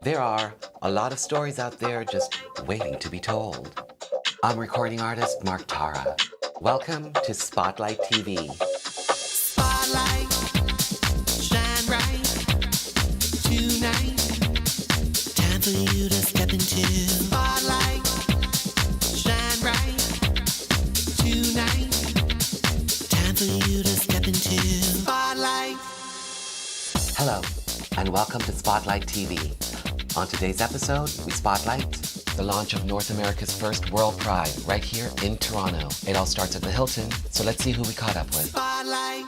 There are a lot of stories out there just waiting to be told. I'm recording artist Mark Tara. Welcome to Spotlight TV. Spotlight, shine bright tonight. Time for you to step into spotlight, shine bright tonight. Time for you to step into spotlight. Hello, and welcome to Spotlight TV. On today's episode, we spotlight the launch of North America's first WorldPride right here in Toronto. It all starts at the Hilton, so let's see who we caught up with. Spotlight.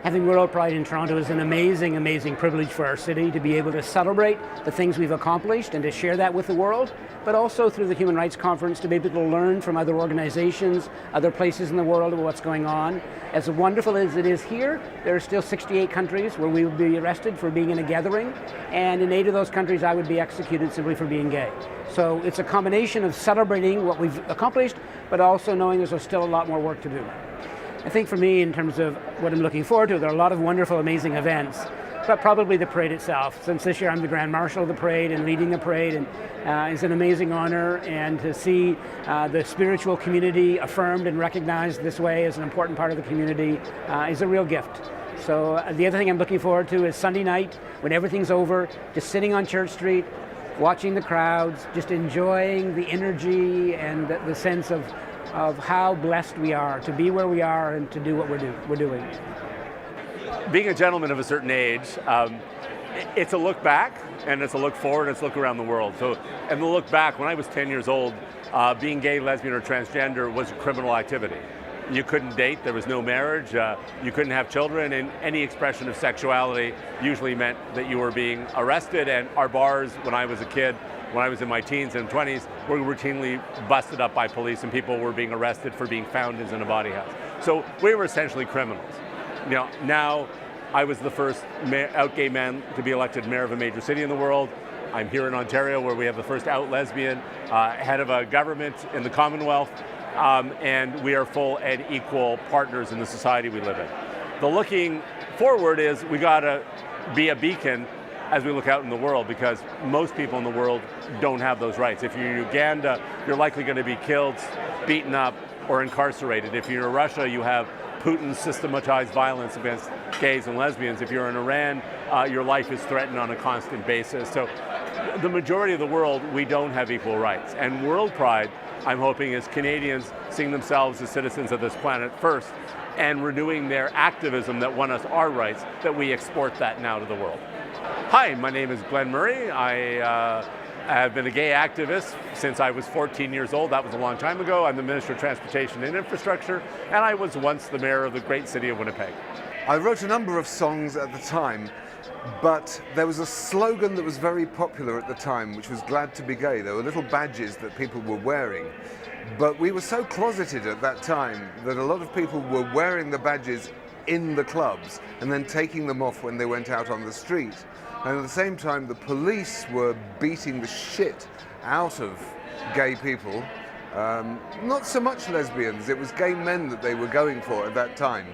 Having WorldPride in Toronto is an amazing, amazing privilege for our city to be able to celebrate the things we've accomplished and to share that with the world, but also through the Human Rights Conference to be able to learn from other organizations, other places in the world about what's going on. As wonderful as it is here, there are still 68 countries where we would be arrested for being in a gathering, and in 8 of those countries I would be executed simply for being gay. So it's a combination of celebrating what we've accomplished, but also knowing there's still a lot more work to do. I think for me, in terms of what I'm looking forward to, there are a lot of wonderful, amazing events, but probably the parade itself. Since this year I'm the Grand Marshal of the parade and leading the parade, and it's an amazing honor, and to see the spiritual community affirmed and recognized this way as an important part of the community is a real gift. So the other thing I'm looking forward to is Sunday night, when everything's over, just sitting on Church Street, watching the crowds, just enjoying the energy and the sense of how blessed we are to be where we are and to do what we're doing. Being a gentleman of a certain age, it's a look back and it's a look forward and it's a look around the world. So, and the look back, when I was 10 years old, being gay, lesbian, or transgender was a criminal activity. You couldn't date, there was no marriage, you couldn't have children, and any expression of sexuality usually meant that you were being arrested. And our bars, when I was a kid, when I was in my teens and 20s, were routinely busted up by police and people were being arrested for being found in a body house. So we were essentially criminals. You know, now I was the first out gay man to be elected mayor of a major city in the world. I'm here in Ontario where we have the first out lesbian head of a government in the Commonwealth, and we are full and equal partners in the society we live in. The looking forward is we gotta be a beacon as we look out in the world, because most people in the world don't have those rights. If you're in Uganda, you're likely going to be killed, beaten up, or incarcerated. If you're in Russia, you have Putin's systematized violence against gays and lesbians. If you're in Iran, your life is threatened on a constant basis. So the majority of the world, we don't have equal rights. And WorldPride, I'm hoping, is Canadians seeing themselves as citizens of this planet first and renewing their activism that won us our rights, that we export that now to the world. Hi, my name is Glenn Murray. I have been a gay activist since I was 14 years old. That was a long time ago. I'm the Minister of Transportation and Infrastructure, and I was once the mayor of the great city of Winnipeg. I wrote a number of songs at the time, but there was a slogan that was very popular at the time, which was "Glad to be gay." There were little badges that people were wearing, but we were so closeted at that time that a lot of people were wearing the badges in the clubs and then taking them off when they went out on the street. And at the same time, the police were beating the shit out of gay people. Not so much lesbians, it was gay men that they were going for at that time.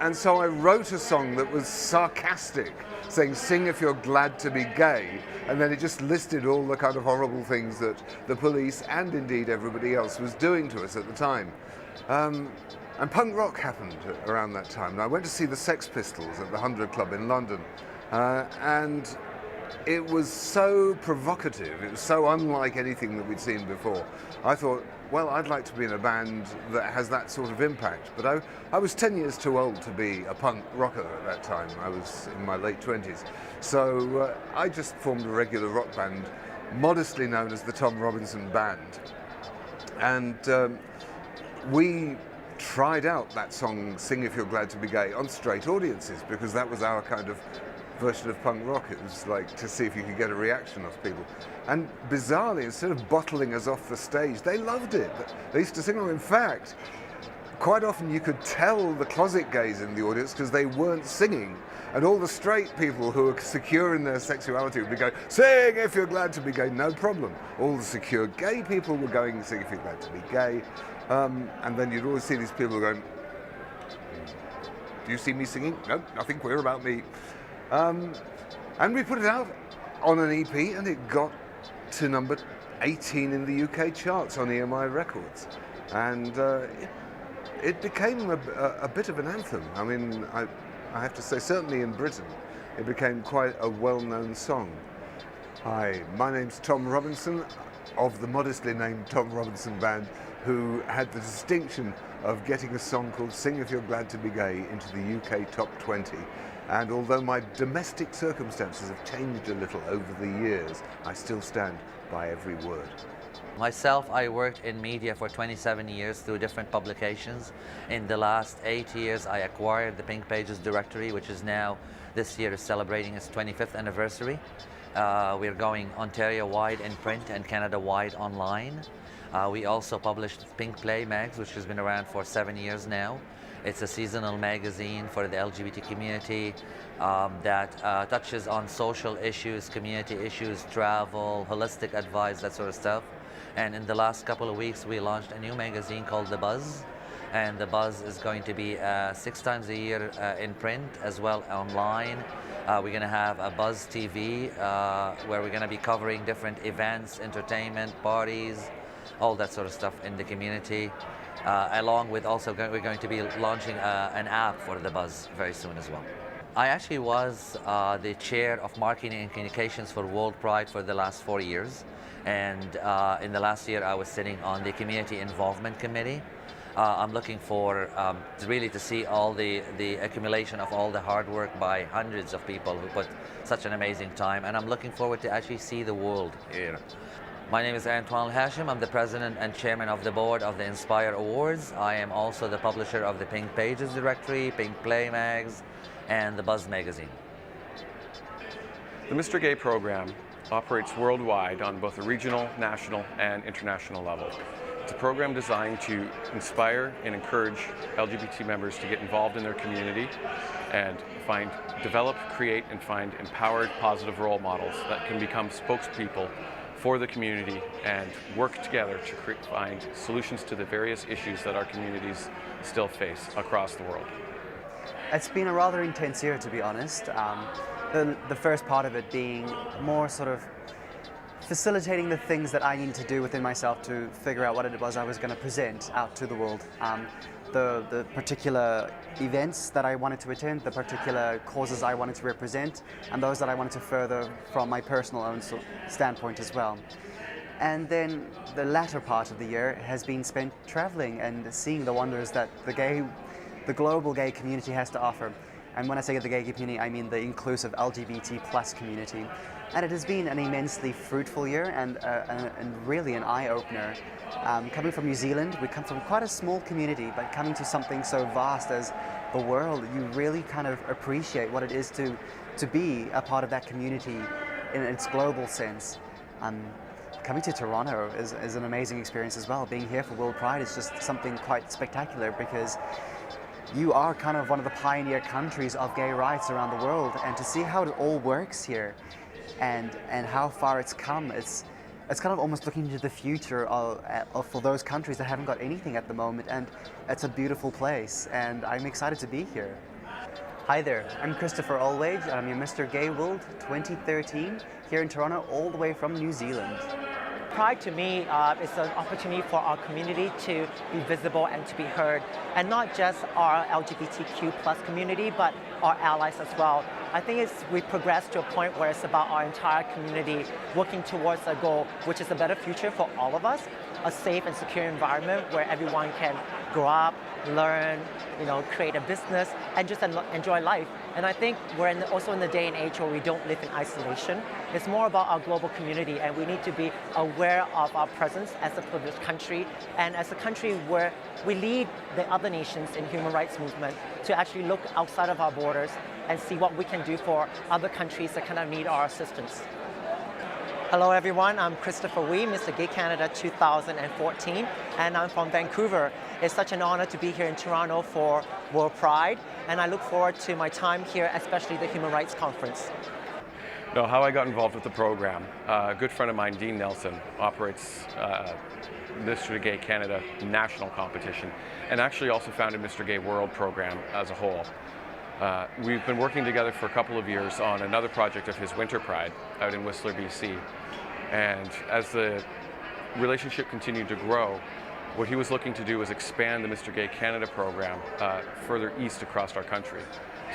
And so I wrote a song that was sarcastic, saying, "Sing if you're glad to be gay." And then it just listed all the kind of horrible things that the police and indeed everybody else was doing to us at the time. And punk rock happened around that time. And I went to see the Sex Pistols at the 100 Club in London. And it was so provocative, it was so unlike anything that we'd seen before. I thought, well, I'd like to be in a band that has that sort of impact. But I was 10 years too old to be a punk rocker at that time. I was in my late 20s. So I just formed a regular rock band, modestly known as the Tom Robinson Band. And we tried out that song, "Sing If You're Glad to Be Gay," on straight audiences, because that was our kind of version of punk rock. It was like to see if you could get a reaction off people. And bizarrely, instead of bottling us off the stage, they loved it. They used to sing along. In fact, quite often you could tell the closet gays in the audience because they weren't singing. And all the straight people who were secure in their sexuality would be going, "Sing if you're glad to be gay," no problem. All the secure gay people were going, "Sing if you're glad to be gay." And then you'd always see these people going, "Do you see me singing? No, nothing queer about me." And we put it out on an EP, and it got to number 18 in the UK charts on EMI Records. And it became a bit of an anthem. I mean, I have to say, certainly in Britain, it became quite a well-known song. Hi, my name's Tom Robinson of the modestly named Tom Robinson Band, who had the distinction of getting a song called Sing If You're Glad to Be Gay into the UK Top 20. And although my domestic circumstances have changed a little over the years, I still stand by every word. Myself, I worked in media for 27 years through different publications. In the last 8 years, I acquired the Pink Pages directory, which is now, this year is celebrating its 25th anniversary. We're going Ontario-wide in print and Canada-wide online. We also published Pink Play Mags, which has been around for 7 years now. It's a seasonal magazine for the LGBT community that touches on social issues, community issues, travel, holistic advice, that sort of stuff. And in the last couple of weeks, we launched a new magazine called The Buzz. And The Buzz is going to be 6 times a year in print as well online. We're going to have a Buzz TV where we're going to be covering different events, entertainment, parties, all that sort of stuff in the community. Along with also, we're going to be launching an app for The Buzz very soon as well. I actually was the chair of marketing and communications for WorldPride for the last 4 years. And in the last year, I was sitting on the community involvement committee. I'm looking for really to see all the accumulation of all the hard work by hundreds of people who put such an amazing time. And I'm looking forward to actually see the world here. My name is Antoine Hashim. I'm the president and chairman of the board of the Inspire Awards. I am also the publisher of the Pink Pages directory, Pink Play Mags, and the Buzz magazine. The Mr. Gay program operates worldwide on both a regional, national, and international level. It's a program designed to inspire and encourage LGBT members to get involved in their community and develop, create, and find empowered, positive role models that can become spokespeople for the community and work together to find solutions to the various issues that our communities still face across the world. It's been a rather intense year, to be honest. The first part of it being more sort of facilitating the things that I needed to do within myself to figure out what it was I was going to present out to the world. The particular events that I wanted to attend, the particular causes I wanted to represent, and those that I wanted to further from my personal own standpoint as well. And then the latter part of the year has been spent traveling and seeing the wonders that the global gay community has to offer. And when I say the gay community, I mean the inclusive LGBT+ community. And it has been an immensely fruitful year and really an eye-opener. Coming from New Zealand, we come from quite a small community, but coming to something so vast as the world, you really kind of appreciate what it is to be a part of that community in its global sense. Coming to Toronto is an amazing experience as well. Being here for WorldPride is just something quite spectacular because you are kind of one of the pioneer countries of gay rights around the world, and to see how it all works here and how far it's come, it's kind of almost looking into the future for those countries that haven't got anything at the moment, and it's a beautiful place, and I'm excited to be here. Hi there, I'm Christepher and I'm your Mr. Gay World 2013 here in Toronto, all the way from New Zealand. Pride to me is an opportunity for our community to be visible and to be heard, and not just our LGBTQ+ community, but our allies as well. I think we've progressed to a point where it's about our entire community working towards a goal, which is a better future for all of us, a safe and secure environment where everyone can grow up, learn, create a business, and just enjoy life. And I think we're also in the day and age where we don't live in isolation. It's more about our global community, and we need to be aware of our presence as a privileged country, and as a country where we lead the other nations in human rights movement to actually look outside of our borders and see what we can do for other countries that kind of need our assistance. Hello everyone, I'm Christepher, Mr. Gay Canada 2014, and I'm from Vancouver. It's such an honor to be here in Toronto for WorldPride, and I look forward to my time here, especially the Human Rights Conference. Now, how I got involved with the program, a good friend of mine, Dean Nelson, operates Mr. Gay Canada national competition, and actually also founded Mr. Gay World program as a whole. We've been working together for a couple of years on another project of his Winter Pride out in Whistler, BC. And as the relationship continued to grow, what he was looking to do was expand the Mr. Gay Canada program further east across our country.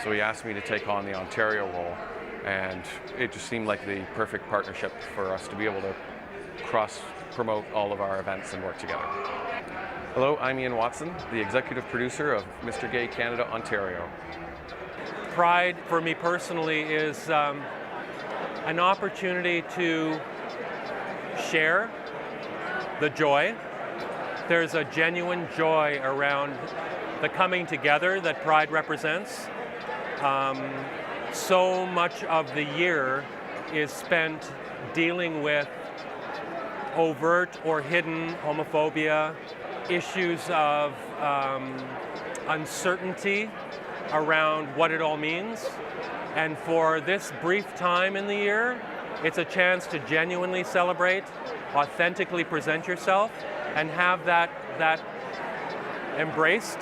So he asked me to take on the Ontario role, and it just seemed like the perfect partnership for us to be able to cross-promote all of our events and work together. Hello, I'm Ian Watson, the executive producer of Mr. Gay Canada, Ontario. Pride, for me personally, is an opportunity to share the joy. There's a genuine joy around the coming together that Pride represents. So much of the year is spent dealing with overt or hidden homophobia, issues of uncertainty around what it all means. And for this brief time in the year, it's a chance to genuinely celebrate, authentically present yourself, and have that embraced.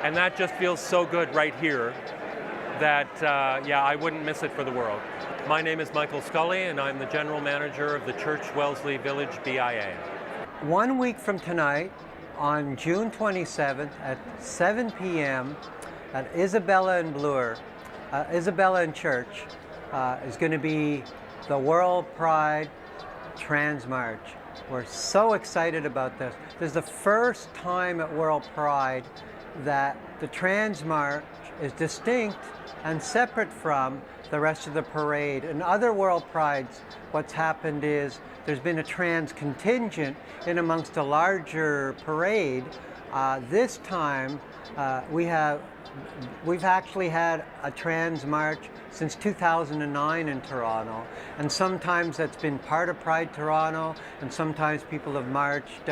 And that just feels so good right here that, yeah, I wouldn't miss it for the world. My name is Michael Scully, and I'm the General Manager of the Church Wellesley Village BIA. 1 week from tonight, on June 27th at 7 p.m. at Isabella and Bloor, Isabella and Church, is going to be the WorldPride Trans March. We're so excited about this. This is the first time at WorldPride that the Trans March is distinct and separate from the rest of the parade. In other WorldPrides, what's happened is there's been a trans contingent in amongst a larger parade. This time, we've actually had a trans march since 2009 in Toronto, and sometimes that's been part of Pride Toronto, and sometimes people have marched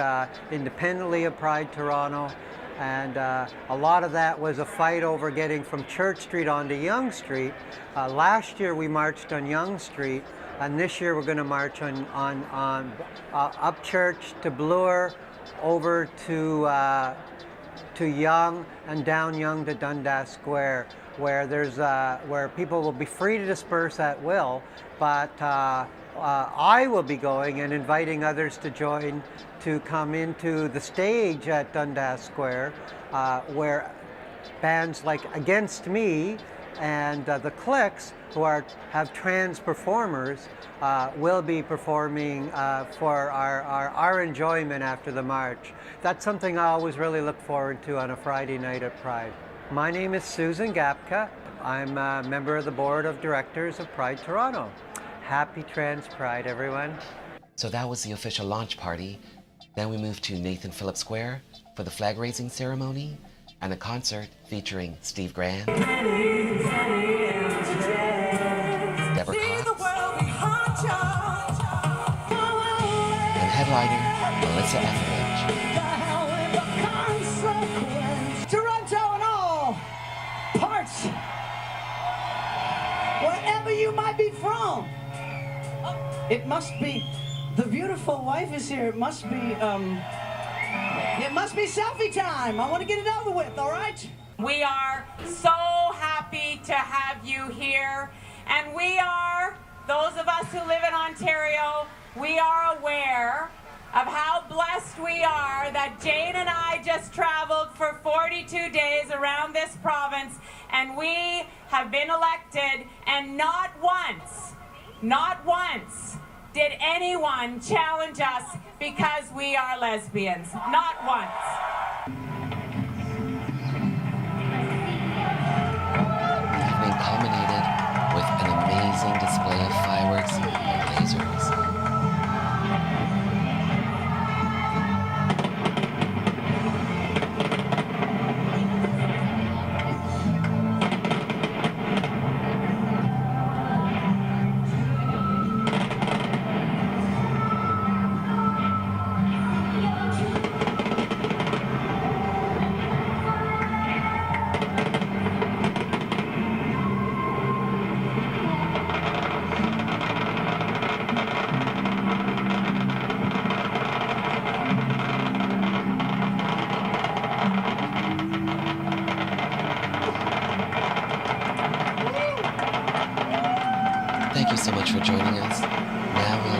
independently of Pride Toronto. And a lot of that was a fight over getting from Church Street onto Yonge Street. Last year we marched on Yonge Street, and this year we're going to march on up Church to Bloor, over to Yonge, and down Yonge to Dundas Square, where there's where people will be free to disperse at will. But I will be going and inviting others to join, to come into the stage at Dundas Square, where bands like Against Me and the Clicks, who have trans performers, will be performing for our enjoyment after the march. That's something I always really look forward to on a Friday night at Pride. My name is Susan Gapka. I'm a member of the board of directors of Pride Toronto. Happy Trans Pride, everyone. So that was the official launch party. Then we moved to Nathan Phillips Square for the flag raising ceremony and a concert featuring Steve Graham, Deborah Cox, and headliner Melissa Etheridge. Toronto and all parts, wherever you might be from, it must be. The beautiful wife is here. It must be selfie time. I want to get it over with, all right? We are so happy to have you here. And we are, those of us who live in Ontario, we are aware of how blessed we are that Jane and I just traveled for 42 days around this province, and we have been elected, and not once did anyone challenge us because we are lesbians. Not once. The evening culminated with an amazing display of fireworks and lasers. so much for joining us. Now we'll